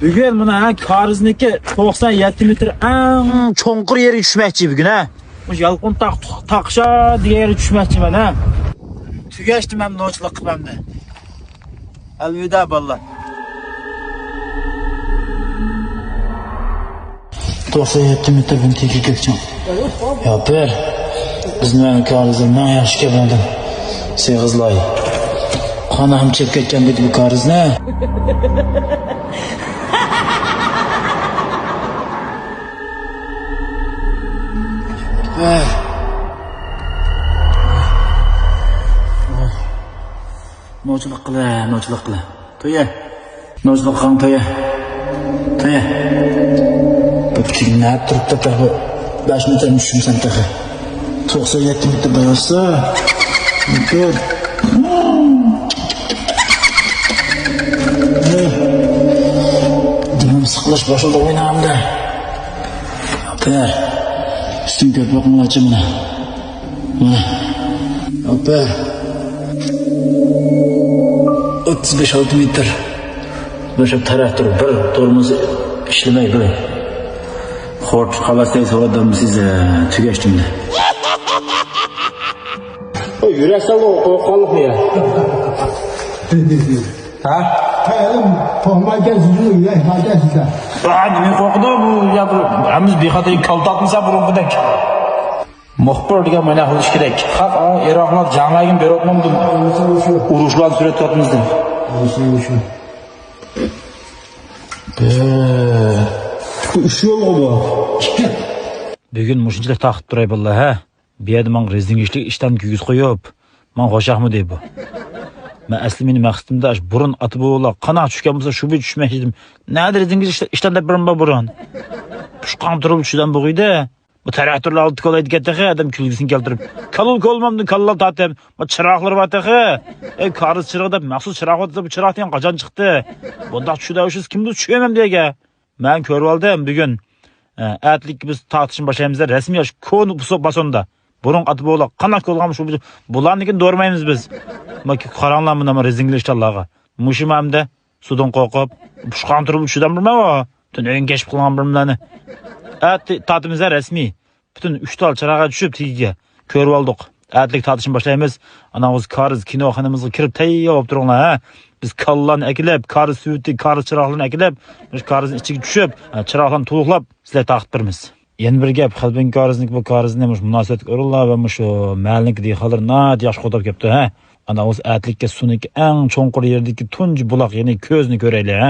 Bugün buna Karizniki 97 metr eng cho'nqir yeri tushmoqchi bugun ha. O'sha yalqin taqsha degan yeri tushmoqchi men ha. Tugashdim ham nochilik qilmamda. Alvida balla. 97 metr bun teki ketgan. Ya per. Bizning Karizning yaxshi kelmadim. Seg'izlay. Qonam chep ketgan bu Karizni. Nochilik qila. To'ya. Nochilik qilgan to'ya. Bukinglar turibdi bu 5 metr tushimsan taqa. 97 metr bo'lsa, mumkin. Dilim siqilish boshida o'ynamda. Aper. Üstün köpek mulaçı buna. Aper. 35-6 metr. Böyle taraftır. Bir tormoz işlemey böyle. Xo'sh, xalasday so'radim sizni tugashdimda. O yuraksan qo'rqoqlik ya. Ha? To'g'maga zulu yurak majasida. Nima qo'rqdi bu? Hamiz bexato kaltatmasa burunqidek. Muxbir degan mana qilish kerak. Haq, Iroqlar jamagin berotmamdim. Urushlar suratyapmizdi. Shu. Uch yo'l bu. Bugun mushunchalik taqib turay billah ha. Bu yerda men rezingichlik ishdan kuyuz qo'yib, men xo'shaqmi deb bu. Men asli mening maqsadim burun atib o'la qanaq tushgan bo'lsa shu bir tushmak edim. Nadir rezingiz ishdan deb burun. Pushqan turib shundan bo'g'iydi. Bu traktorlar oldi qolaydigan taqa adam kulgisini keltirib. Kalul kolmamni kallal tatem. Bu chiroqlar va taqa. Kariz chirog'da maxsus chiroq o'tsa bu chiroqdan qachon chiqdi? Bunda tushida o'shiz kimdir tushaman dega. Men ko'rib oldim bugun. Atlik biz tartishni boshlaymiz rasmiy kon basonda. Burun atib o'la qanaq qo'lg'am shu bularnikin do'rmaymiz biz. Mak qaranglar buni rezinglish Allohga. Mushimamda sudan qo'rqib, pushqan turib shundan bilmayman. Tun'in kashf qilgan bilimlarni. Tatimizda rasmiy. Butun 3 tal chirog'a tushib tigiga ko'rib oldik. Atlik tartishni boshlaymiz. Ana o'z Kariz kinoxonamizga kirib tayyor bo'lib turinglar ha. Biz kallarni aklab, Kariz suviti, Kariz chiroqlarini aklab, o'sha Karizning ichiga tushib, chiroqlarni to'liqlab sizlar taqib beramiz. Yana bir gap, Xalbin Karizning bu Karizni munosabat o'rinlar va shu malniki degalar nat yaxshi qo'tab kelibdi ha. Ana o'z atlikka suniki eng cho'nqir yerdagi tunji buloq, ya'ni ko'zni ko'raylik ha.